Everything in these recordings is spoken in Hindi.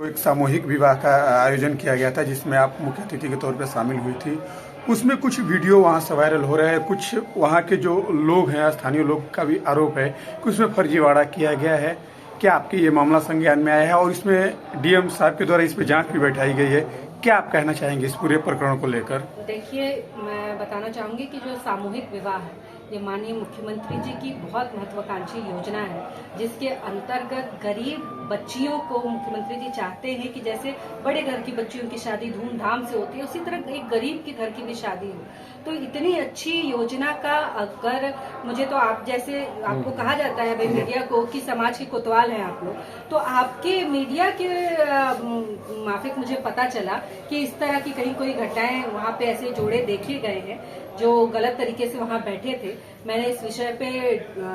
एक सामूहिक विवाह का आयोजन किया गया था जिसमें आप मुख्य अतिथि के तौर पर शामिल हुई थी। उसमें कुछ वीडियो वहाँ से वायरल हो रहे हैं। कुछ वहाँ के जो लोग हैं, स्थानीय लोग का भी आरोप है कि उसमें फर्जीवाड़ा किया गया है। क्या आपके ये मामला संज्ञान में आया है और इसमें डीएम साहब के द्वारा इस पर जांच भी बैठाई गई है? क्या आप कहना चाहेंगे इस पूरे प्रकरण को लेकर? देखिए, मैं बताना चाहूँगी कि जो सामूहिक विवाह है, ये माननीय मुख्यमंत्री जी की बहुत महत्वाकांक्षी योजना है, जिसके अंतर्गत गरीब बच्चियों को मुख्यमंत्री जी चाहते हैं कि जैसे बड़े घर की बच्चियों की शादी धूमधाम से होती है, उसी तरह एक गरीब के घर की भी शादी हो। तो इतनी अच्छी योजना का अगर मुझे तो आप जैसे आपको कहा जाता है भाई मीडिया को कि समाज के कोतवाल हैं आप लोग, तो आपके मीडिया के माफिक मुझे पता चला कि इस तरह की कहीं कोई घटनाएं वहाँ पे ऐसे जोड़े देखे गए हैं जो गलत तरीके से वहाँ बैठे थे। मैंने इस विषय पे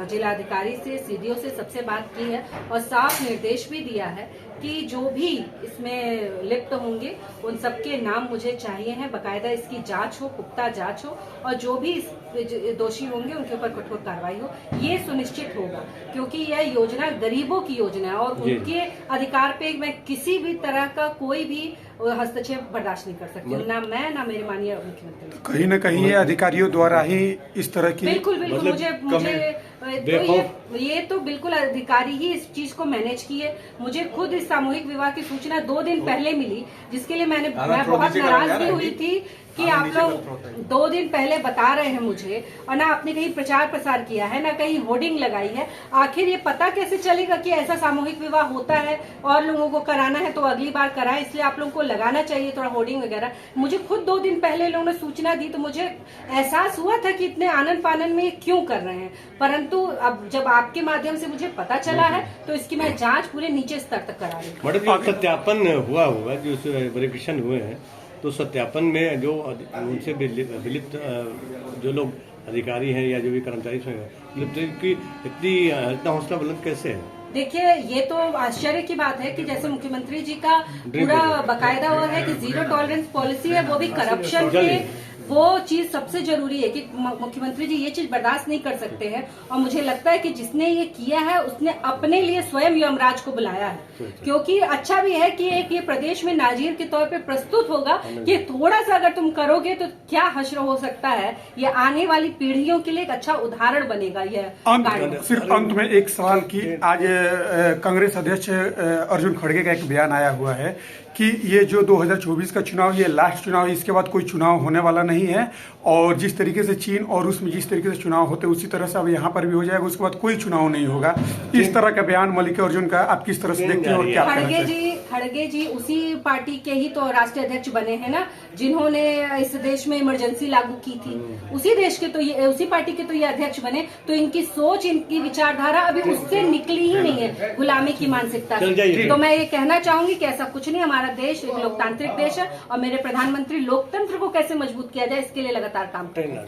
जिलाधिकारी से, सीडीओ से सबसे बात की है और साफ निर्देश भी दिया है कि जो भी इसमें लिप्त होंगे उन सबके नाम मुझे चाहिए हैं। बाकायदा इसकी जांच हो, पुख्ता जांच हो और जो भी दोषी होंगे उनके ऊपर कठोर कार्रवाई हो, ये सुनिश्चित होगा। क्योंकि यह योजना गरीबों की योजना है और उनके अधिकार पे मैं किसी भी तरह का कोई भी हस्तक्षेप बर्दाश्त नहीं कर सकती हूँ, ना मैं ना मेरे माननीय मुख्यमंत्री। कहीं न कहीं ये अधिकारियों द्वारा ही इस तरह की बिल्कुल मुझे तो ये तो बिल्कुल अधिकारी ही इस चीज को मैनेज किए। मुझे खुद इस सामूहिक विवाह की सूचना 2 दिन पहले मिली, जिसके लिए मैं बहुत नाराज भी हुई थी कि आप लोग 2 दिन पहले बता रहे हैं मुझे और ना आपने कहीं प्रचार प्रसार किया है, ना कहीं होर्डिंग लगाई है। आखिर ये पता कैसे चलेगा कि ऐसा सामूहिक विवाह होता है और लोगों को कराना है तो अगली बार कराएं? इसलिए आप लोगों को लगाना चाहिए थोड़ा होर्डिंग वगैरह। मुझे खुद 2 दिन पहले लोगों ने सूचना दी तो मुझे एहसास हुआ था कि इतने आनंद फानन में क्यों कर रहे हैं, परंतु अब जब आपके माध्यम से मुझे पता चला है तो इसकी मैं जांच पूरे नीचे स्तर तक करा रही हूँ। मैडम, सत्यापन हुआ होगा जो वेरिफिकेशन हुए हैं, तो सत्यापन में जो उनसे विलिप्त जो लोग अधिकारी हैं या जो भी कर्मचारी की इतना हौसला बुलंद कैसे है? देखिए, ये तो आश्चर्य की बात है कि जैसे मुख्यमंत्री जी का पूरा बकायदा हुआ है कि 0 टॉलरेंस पॉलिसी है, वो भी करप्शन के। वो चीज सबसे जरूरी है कि मुख्यमंत्री जी ये चीज बर्दाश्त नहीं कर सकते हैं। और मुझे लगता है कि जिसने ये किया है उसने अपने लिए स्वयं यमराज को बुलाया है, क्योंकि अच्छा भी है कि एक ये प्रदेश में नाजीर के तौर पे प्रस्तुत होगा कि थोड़ा सा अगर तुम करोगे तो क्या हश्र हो सकता है। ये आने वाली पीढ़ियों के लिए एक अच्छा उदाहरण बनेगा। यह सिर्फ अंत में एक सवाल की, आज कांग्रेस अध्यक्ष अर्जुन खड़गे का एक बयान आया हुआ है कि ये जो 2024 का चुनाव, ये लास्ट चुनाव है, इसके बाद कोई चुनाव होने वाला नहीं है और जिस तरीके से चीन और रूस में जिस तरीके से चुनाव होते हैं उसी तरह से अब यहाँ पर भी हो जाएगा, उसके बाद कोई चुनाव नहीं होगा। इस तरह का बयान मल्लिकार्जुन का आप किस तरह से देखते हैं और क्या कहना चाहते हैं? खड़गे जी उसी पार्टी के ही तो राष्ट्रीय अध्यक्ष बने हैं ना, जिन्होंने इस देश में इमरजेंसी लागू की थी। उसी देश के तो ये, उसी पार्टी के तो ये अध्यक्ष बने। तो इनकी सोच, इनकी विचारधारा अभी उससे निकली ही नहीं है, गुलामी की मानसिकता से। तो मैं ये कहना चाहूंगी कि ऐसा कुछ नहीं, हमारा देश एक लोकतांत्रिक देश है और मेरे प्रधानमंत्री लोकतंत्र को कैसे मजबूत किया जाए इसके लिए लगातार काम कर रहे हैं।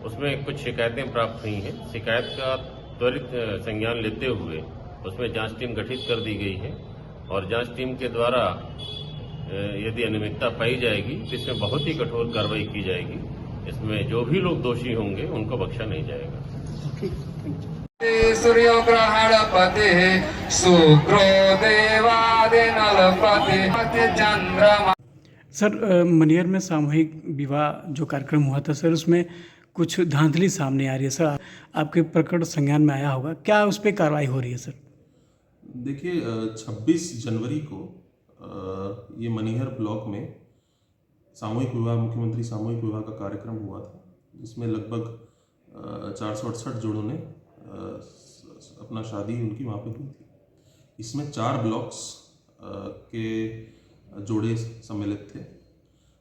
उसमें कुछ शिकायतें प्राप्त हुई हैं। शिकायत का त्वरित संज्ञान लेते हुए उसमें जांच टीम गठित कर दी गई है और जांच टीम के द्वारा यदि अनियमितता पाई जाएगी तो इसमें बहुत ही कठोर कार्रवाई की जाएगी। इसमें जो भी लोग दोषी होंगे उनको बख्शा नहीं जाएगा। सूर्यग्रहण पति शुक्रो देवादिनलपति चंद्रमा। सर, मनियर में सामूहिक विवाह जो कार्यक्रम हुआ था सर, उसमें कुछ धांधली सामने आ रही है सर, आपके प्रकट संज्ञान में आया होगा, क्या उस पर कार्रवाई हो रही है सर? देखिए, 26 जनवरी को ये मनिहर ब्लॉक में सामूहिक विवाह, मुख्यमंत्री सामूहिक विवाह का कार्यक्रम हुआ था, जिसमें लगभग 468 जोड़ों ने अपना शादी उनकी वहाँ पे हुई थी। इसमें 4 ब्लॉक्स के जोड़े सम्मिलित थे।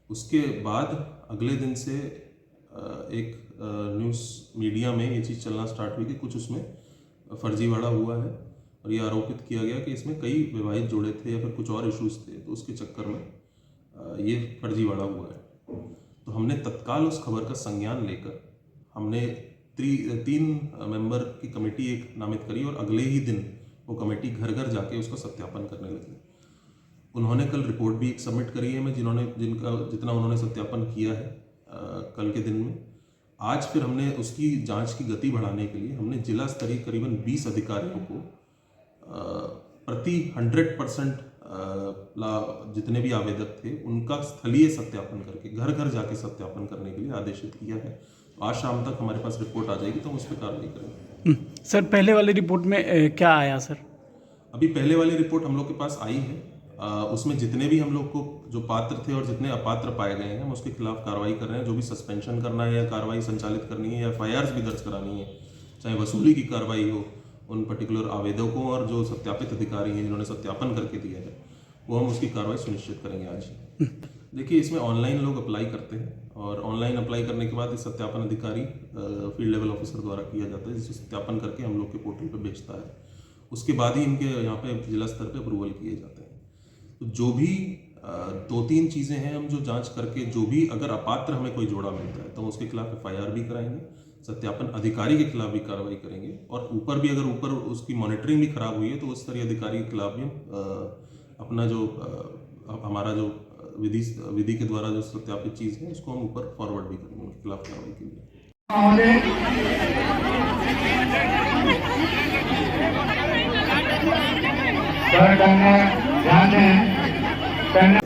उसके बाद अगले दिन से एक न्यूज़ मीडिया में ये चीज़ चलना स्टार्ट हुई कि कुछ उसमें फर्जीवाड़ा हुआ है और ये आरोपित किया गया कि इसमें कई विवाहित जोड़े थे या फिर कुछ और इश्यूज थे, तो उसके चक्कर में ये फर्जीवाड़ा हुआ है। तो हमने तत्काल उस खबर का संज्ञान लेकर हमने 3 मेंबर की कमेटी एक नामित करी और अगले ही दिन वो कमेटी घर घर जाके उसका सत्यापन करने लगी। उन्होंने कल रिपोर्ट भी एक सबमिट करी है में जितना उन्होंने सत्यापन किया है कल के दिन में। आज फिर हमने उसकी जांच की गति बढ़ाने के लिए हमने जिला स्तरीय करीबन 20 अधिकारियों को प्रति 100% जितने भी आवेदक थे उनका स्थलीय सत्यापन करके घर घर जाके सत्यापन करने के लिए आदेशित किया है। तो आज शाम तक हमारे पास रिपोर्ट आ जाएगी तो हम उस पर कार्रवाई करेंगे। सर पहले वाली रिपोर्ट में क्या आया सर? अभी पहले वाली रिपोर्ट हम लोग के पास आई है। उसमें जितने भी हम लोग को जो पात्र थे और जितने अपात्र पाए गए हैं हम उसके खिलाफ कार्रवाई कर रहे हैं। जो भी सस्पेंशन करना है या कार्रवाई संचालित करनी है या FIRs भी दर्ज करानी है, चाहे वसूली की कार्रवाई हो उन पर्टिकुलर आवेदकों और जो सत्यापित अधिकारी हैं जिन्होंने सत्यापन करके दिया है, वो हम उसकी कार्रवाई सुनिश्चित करेंगे आज। देखिए, इसमें ऑनलाइन लोग अप्लाई करते हैं और ऑनलाइन अप्लाई करने के बाद इस सत्यापन अधिकारी फील्ड लेवल ऑफिसर द्वारा किया जाता है, जिसे सत्यापन करके हम लोग के पोर्टल पर भेजता है। उसके बाद ही इनके यहाँ पे जिला स्तर पे अप्रूवल किए जाते हैं। तो जो भी 2-3 चीज़ें हैं हम जो जांच करके जो भी अगर अपात्र हमें कोई जोड़ा मिलता है तो उसके खिलाफ FIR भी कराएंगे, सत्यापन अधिकारी के खिलाफ भी कार्रवाई करेंगे और ऊपर भी अगर ऊपर उसकी मॉनिटरिंग भी खराब हुई है तो उस स्तरीय अधिकारी के खिलाफ भी अपना जो हमारा जो विधि के द्वारा जो सत्यापित चीज़ है उसको हम ऊपर फॉरवर्ड भी करेंगे उनके खिलाफ कार्रवाई के लिए। ध्यान दें,